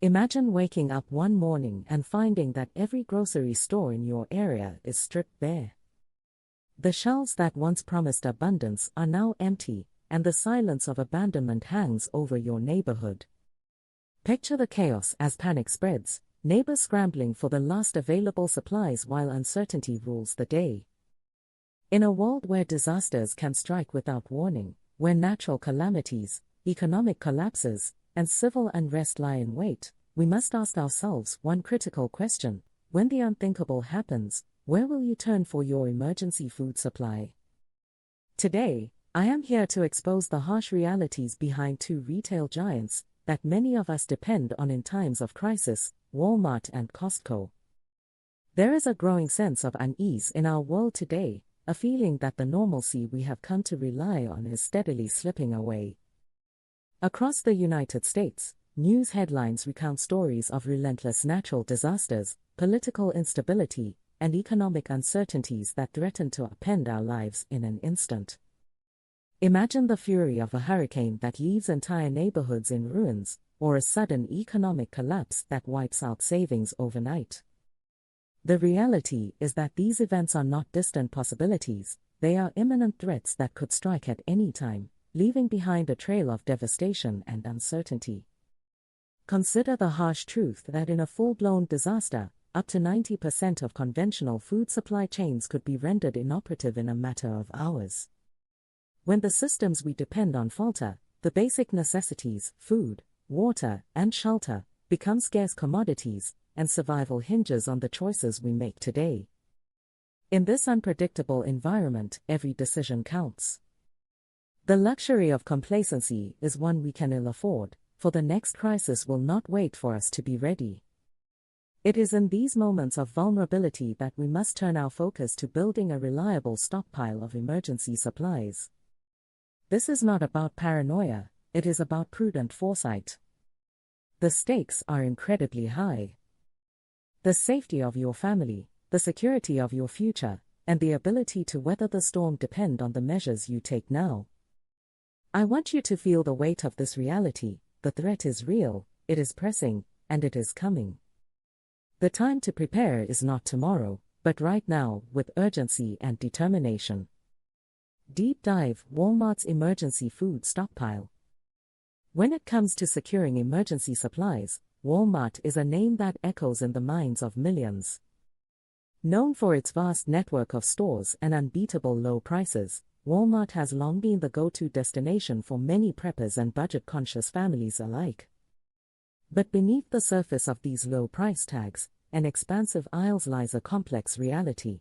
Imagine waking up one morning and finding that every grocery store in your area is stripped bare. The shelves that once promised abundance are now empty, and the silence of abandonment hangs over your neighborhood. Picture the chaos as panic spreads, neighbors scrambling for the last available supplies while uncertainty rules the day. In a world where disasters can strike without warning, where natural calamities, economic collapses, and civil unrest lie in wait, we must ask ourselves one critical question: when the unthinkable happens, where will you turn for your emergency food supply? Today, I am here to expose the harsh realities behind two retail giants that many of us depend on in times of crisis: Walmart and Costco. There is a growing sense of unease in our world today, a feeling that the normalcy we have come to rely on is steadily slipping away. Across the United States, news headlines recount stories of relentless natural disasters, political instability, and economic uncertainties that threaten to upend our lives in an instant. Imagine the fury of a hurricane that leaves entire neighborhoods in ruins, or a sudden economic collapse that wipes out savings overnight. The reality is that these events are not distant possibilities, they are imminent threats that could strike at any time, leaving behind a trail of devastation and uncertainty. Consider the harsh truth that in a full-blown disaster, up to 90% of conventional food supply chains could be rendered inoperative in a matter of hours. When the systems we depend on falter, the basic necessities, food, water, and shelter, become scarce commodities, and survival hinges on the choices we make today. In this unpredictable environment, every decision counts. The luxury of complacency is one we can ill afford, for the next crisis will not wait for us to be ready. It is in these moments of vulnerability that we must turn our focus to building a reliable stockpile of emergency supplies. This is not about paranoia, it is about prudent foresight. The stakes are incredibly high. The safety of your family, the security of your future, and the ability to weather the storm depend on the measures you take now. I want you to feel the weight of this reality: the threat is real, it is pressing, and it is coming. The time to prepare is not tomorrow, but right now, with urgency and determination. Deep Dive: Walmart's Emergency Food Stockpile. When it comes to securing emergency supplies, Walmart is a name that echoes in the minds of millions. Known for its vast network of stores and unbeatable low prices, Walmart has long been the go-to destination for many preppers and budget-conscious families alike. But beneath the surface of these low price tags and expansive aisles lies a complex reality.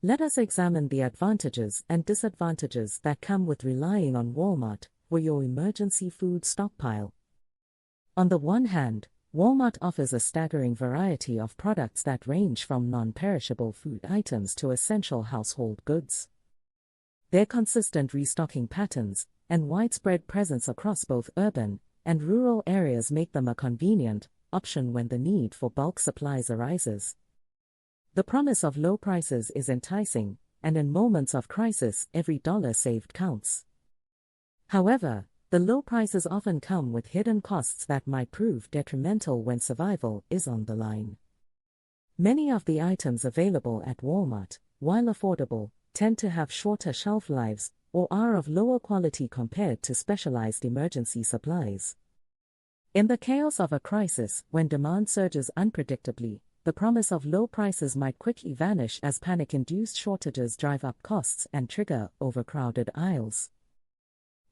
Let us examine the advantages and disadvantages that come with relying on Walmart for your emergency food stockpile. On the one hand, Walmart offers a staggering variety of products that range from non-perishable food items to essential household goods. Their consistent restocking patterns and widespread presence across both urban and rural areas make them a convenient option when the need for bulk supplies arises. The promise of low prices is enticing, and in moments of crisis, every dollar saved counts. However, the low prices often come with hidden costs that might prove detrimental when survival is on the line. Many of the items available at Walmart, while affordable, tend to have shorter shelf lives or are of lower quality compared to specialized emergency supplies. In the chaos of a crisis, when demand surges unpredictably, the promise of low prices might quickly vanish as panic-induced shortages drive up costs and trigger overcrowded aisles.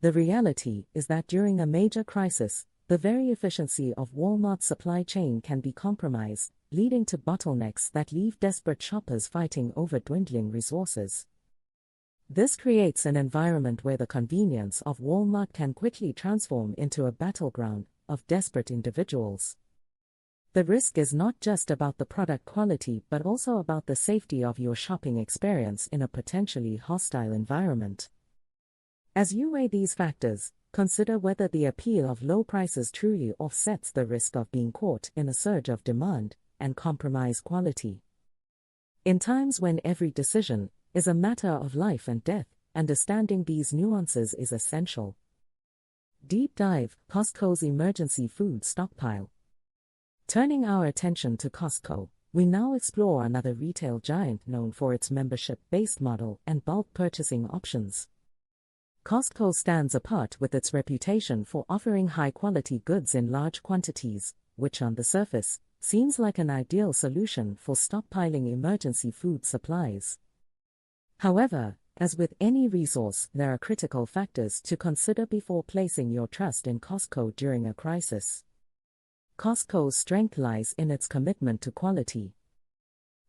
The reality is that during a major crisis, the very efficiency of Walmart's supply chain can be compromised, leading to bottlenecks that leave desperate shoppers fighting over dwindling resources. This creates an environment where the convenience of Walmart can quickly transform into a battleground of desperate individuals. The risk is not just about the product quality but also about the safety of your shopping experience in a potentially hostile environment. As you weigh these factors, consider whether the appeal of low prices truly offsets the risk of being caught in a surge of demand and compromise quality. In times when every decision is a matter of life and death, understanding these nuances is essential. Deep Dive: Costco's Emergency Food Stockpile. Turning our attention to Costco, we now explore another retail giant known for its membership-based model and bulk purchasing options. Costco stands apart with its reputation for offering high-quality goods in large quantities, which on the surface seems like an ideal solution for stockpiling emergency food supplies. However, as with any resource, there are critical factors to consider before placing your trust in Costco during a crisis. Costco's strength lies in its commitment to quality.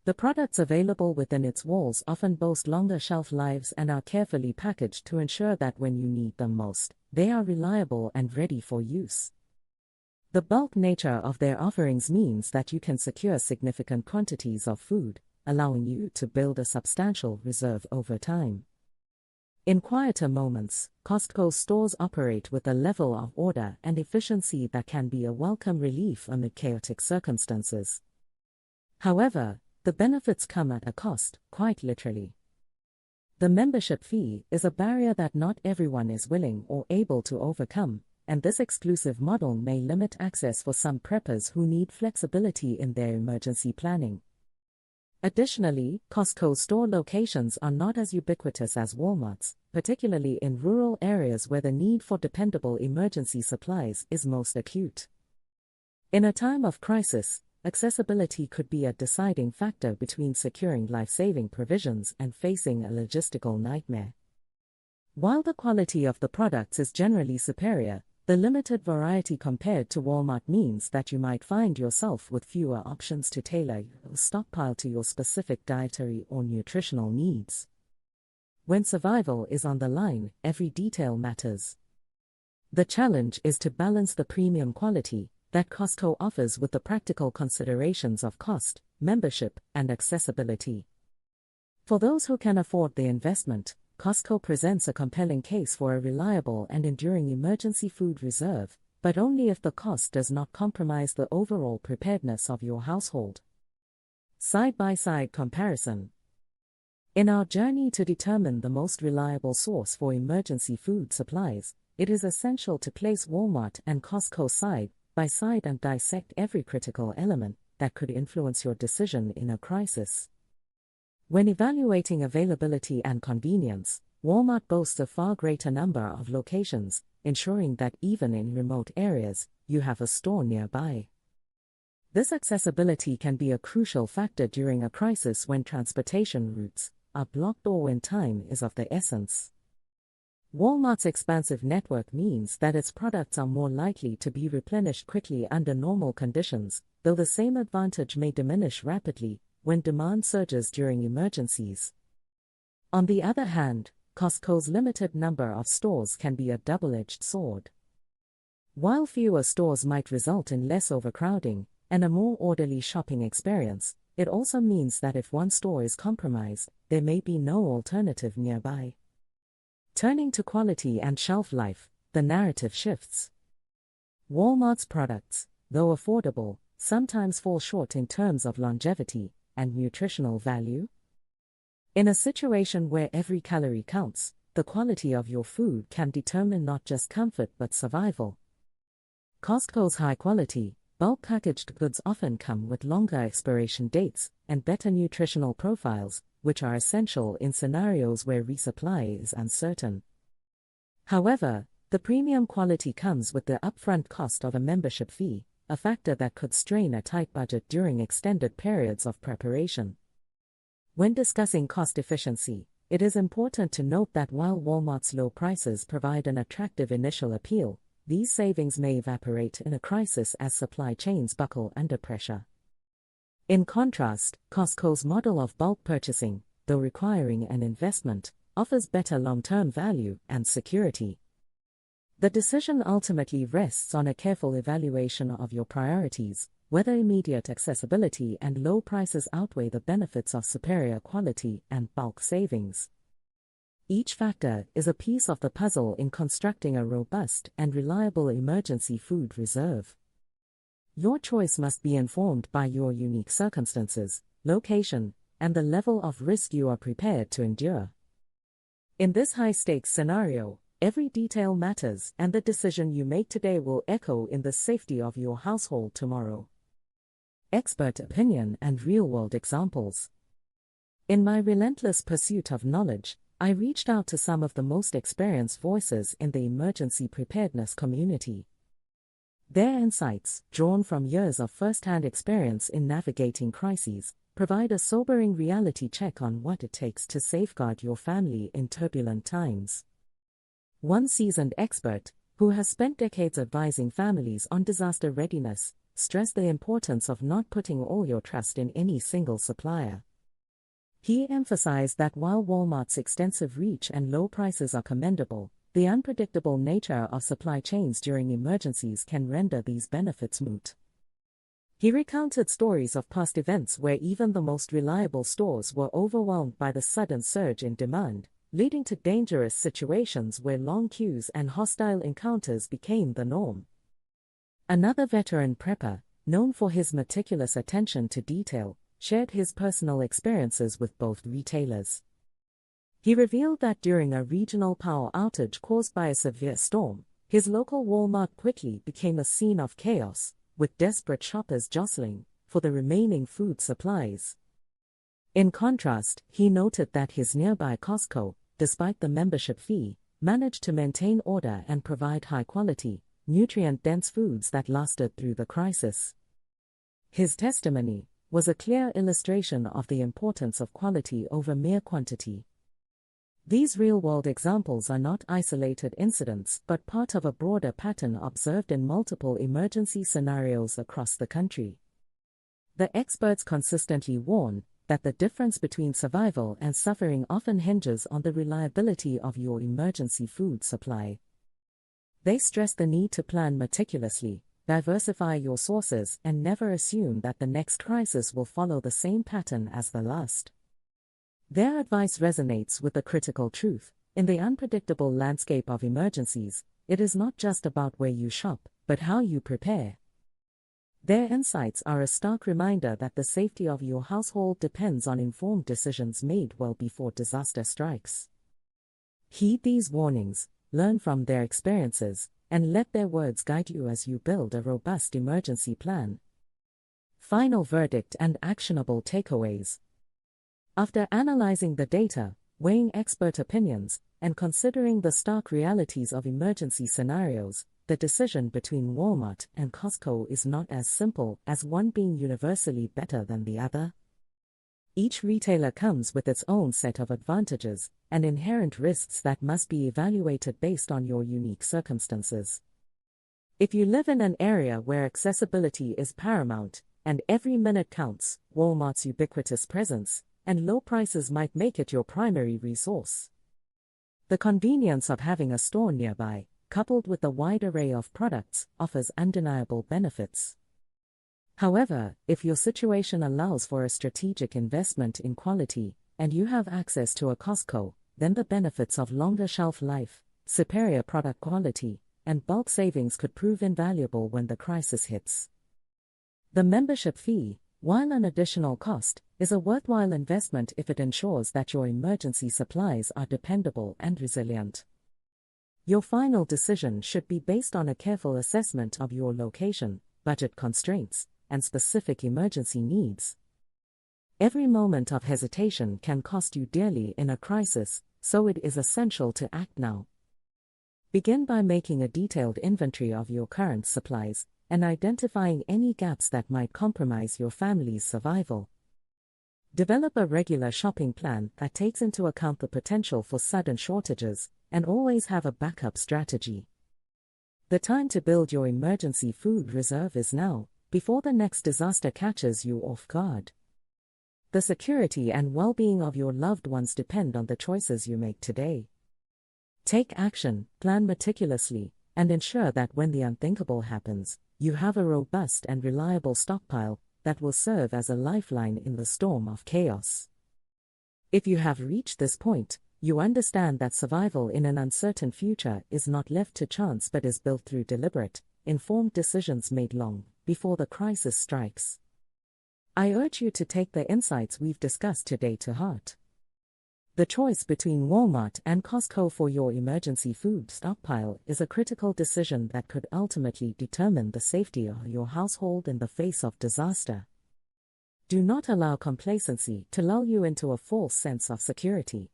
The products available within its walls often boast longer shelf lives and are carefully packaged to ensure that when you need them most, they are reliable and ready for use. The bulk nature of their offerings means that you can secure significant quantities of food, allowing you to build a substantial reserve over time. In quieter moments, Costco stores operate with a level of order and efficiency that can be a welcome relief amid chaotic circumstances. However, the benefits come at a cost, quite literally. The membership fee is a barrier that not everyone is willing or able to overcome, and this exclusive model may limit access for some preppers who need flexibility in their emergency planning. Additionally, Costco store locations are not as ubiquitous as Walmart's, particularly in rural areas where the need for dependable emergency supplies is most acute. In a time of crisis, accessibility could be a deciding factor between securing life-saving provisions and facing a logistical nightmare. While the quality of the products is generally superior, the limited variety compared to Walmart means that you might find yourself with fewer options to tailor your stockpile to your specific dietary or nutritional needs. When survival is on the line, every detail matters. The challenge is to balance the premium quality that Costco offers with the practical considerations of cost, membership, and accessibility. For those who can afford the investment, Costco presents a compelling case for a reliable and enduring emergency food reserve, but only if the cost does not compromise the overall preparedness of your household. Side-by-side comparison. In our journey to determine the most reliable source for emergency food supplies, it is essential to place Walmart and Costco side by side and dissect every critical element that could influence your decision in a crisis. When evaluating availability and convenience, Walmart boasts a far greater number of locations, ensuring that even in remote areas, you have a store nearby. This accessibility can be a crucial factor during a crisis when transportation routes are blocked or when time is of the essence. Walmart's expansive network means that its products are more likely to be replenished quickly under normal conditions, though the same advantage may diminish rapidly when demand surges during emergencies. On the other hand, Costco's limited number of stores can be a double-edged sword. While fewer stores might result in less overcrowding and a more orderly shopping experience, it also means that if one store is compromised, there may be no alternative nearby. Turning to quality and shelf life, the narrative shifts. Walmart's products, though affordable, sometimes fall short in terms of longevity and nutritional value. In a situation where every calorie counts, the quality of your food can determine not just comfort but survival. Costco's high-quality, bulk-packaged goods often come with longer expiration dates and better nutritional profiles, which are essential in scenarios where resupply is uncertain. However, the premium quality comes with the upfront cost of a membership fee, a factor that could strain a tight budget during extended periods of preparation. When discussing cost efficiency, it is important to note that while Walmart's low prices provide an attractive initial appeal, these savings may evaporate in a crisis as supply chains buckle under pressure. In contrast, Costco's model of bulk purchasing, though requiring an investment, offers better long-term value and security. The decision ultimately rests on a careful evaluation of your priorities, whether immediate accessibility and low prices outweigh the benefits of superior quality and bulk savings. Each factor is a piece of the puzzle in constructing a robust and reliable emergency food reserve. Your choice must be informed by your unique circumstances, location, and the level of risk you are prepared to endure. In this high-stakes scenario, every detail matters, and the decision you make today will echo in the safety of your household tomorrow. expert opinion, and real-world examples. In my relentless pursuit of knowledge, I reached out to some of the most experienced voices in the emergency preparedness community. Their insights, drawn from years of first-hand experience in navigating crises, provide a sobering reality check on what it takes to safeguard your family in turbulent times. One seasoned expert, who has spent decades advising families on disaster readiness, stressed the importance of not putting all your trust in any single supplier. He emphasized that while Walmart's extensive reach and low prices are commendable, the unpredictable nature of supply chains during emergencies can render these benefits moot. He recounted stories of past events where even the most reliable stores were overwhelmed by the sudden surge in demand, leading to dangerous situations where long queues and hostile encounters became the norm. Another veteran prepper, known for his meticulous attention to detail, shared his personal experiences with both retailers. He revealed that during a regional power outage caused by a severe storm, his local Walmart quickly became a scene of chaos, with desperate shoppers jostling for the remaining food supplies. In contrast, he noted that his nearby Costco, despite the membership fee, managed to maintain order and provide high-quality, nutrient-dense foods that lasted through the crisis. His testimony was a clear illustration of the importance of quality over mere quantity. These real-world examples are not isolated incidents but part of a broader pattern observed in multiple emergency scenarios across the country. The experts consistently warn that the difference between survival and suffering often hinges on the reliability of your emergency food supply. They stress the need to plan meticulously, diversify your sources, and never assume that the next crisis will follow the same pattern as the last. Their advice resonates with the critical truth: in the unpredictable landscape of emergencies, it is not just about where you shop, but how you prepare. Their insights are a stark reminder that the safety of your household depends on informed decisions made well before disaster strikes. Heed these warnings, learn from their experiences, and let their words guide you as you build a robust emergency plan. Final verdict and actionable takeaways. After analyzing the data, weighing expert opinions, and considering the stark realities of emergency scenarios, the decision between Walmart and Costco is not as simple as one being universally better than the other. Each retailer comes with its own set of advantages and inherent risks that must be evaluated based on your unique circumstances. If you live in an area where accessibility is paramount and every minute counts, Walmart's ubiquitous presence and low prices might make it your primary resource. The convenience of having a store nearby, coupled with a wide array of products, offers undeniable benefits. However, if your situation allows for a strategic investment in quality, and you have access to a Costco, then the benefits of longer shelf life, superior product quality, and bulk savings could prove invaluable when the crisis hits. The membership fee, while an additional cost, is a worthwhile investment if it ensures that your emergency supplies are dependable and resilient. Your final decision should be based on a careful assessment of your location, budget constraints, and specific emergency needs. Every moment of hesitation can cost you dearly in a crisis, so it is essential to act now. Begin by making a detailed inventory of your current supplies and identifying any gaps that might compromise your family's survival. Develop a regular shopping plan that takes into account the potential for sudden shortages, and always have a backup strategy. The time to build your emergency food reserve is now, before the next disaster catches you off guard. The security and well-being of your loved ones depend on the choices you make today. Take action, plan meticulously, and ensure that when the unthinkable happens, you have a robust and reliable stockpile that will serve as a lifeline in the storm of chaos. If you have reached this point, you understand that survival in an uncertain future is not left to chance but is built through deliberate, informed decisions made long before the crisis strikes. I urge you to take the insights we've discussed today to heart. The choice between Walmart and Costco for your emergency food stockpile is a critical decision that could ultimately determine the safety of your household in the face of disaster. Do not allow complacency to lull you into a false sense of security.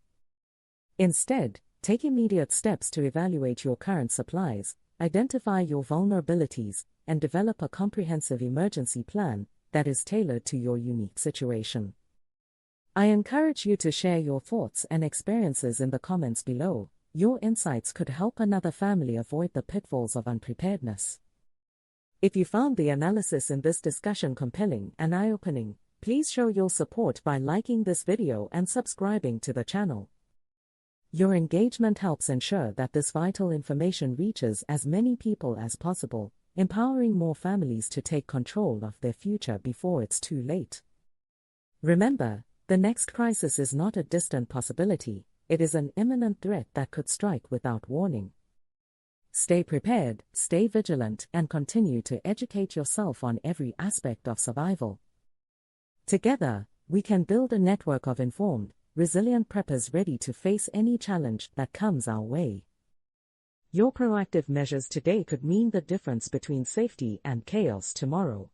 Instead, take immediate steps to evaluate your current supplies, identify your vulnerabilities, and develop a comprehensive emergency plan that is tailored to your unique situation. I encourage you to share your thoughts and experiences in the comments below. Your insights could help another family avoid the pitfalls of unpreparedness. If you found the analysis in this discussion compelling and eye-opening, please show your support by liking this video and subscribing to the channel. Your engagement helps ensure that this vital information reaches as many people as possible, empowering more families to take control of their future before it's too late. Remember, the next crisis is not a distant possibility, it is an imminent threat that could strike without warning. Stay prepared, stay vigilant, and continue to educate yourself on every aspect of survival. Together, we can build a network of informed, resilient preppers ready to face any challenge that comes our way. Your proactive measures today could mean the difference between safety and chaos tomorrow.